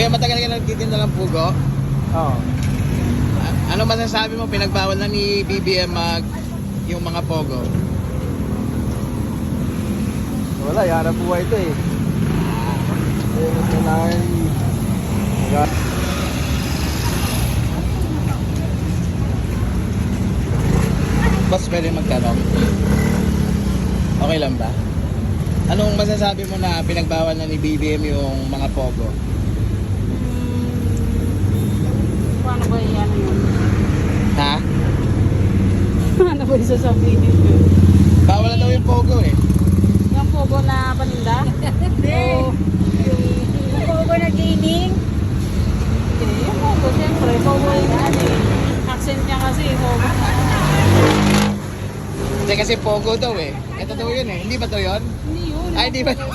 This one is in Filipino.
Kaya matagal ka nagtitinda ng pugo? Oo. Ano masasabi mo, pinagbawal na ni BBM yung mga pogo? Wala, yan ang buhay ito eh. Kailangan Boss, pwede magtanong? Okay lang ba? Anong masasabi mo na pinagbawal na ni BBM yung mga pogo? Paano ba yan yun? Ha? Ano ba yung sasabihin yun? Bawal na daw yung pogo eh. Yung pogo na paninda? O Yung pogo na gaming. yung pogo, siyempre. Pogo yung ano eh. Accent niya kasi, pogo. Kasi pogo daw eh. Ito daw yun eh. Hindi ba to yun? Hindi yun. Ay, di ba? Yung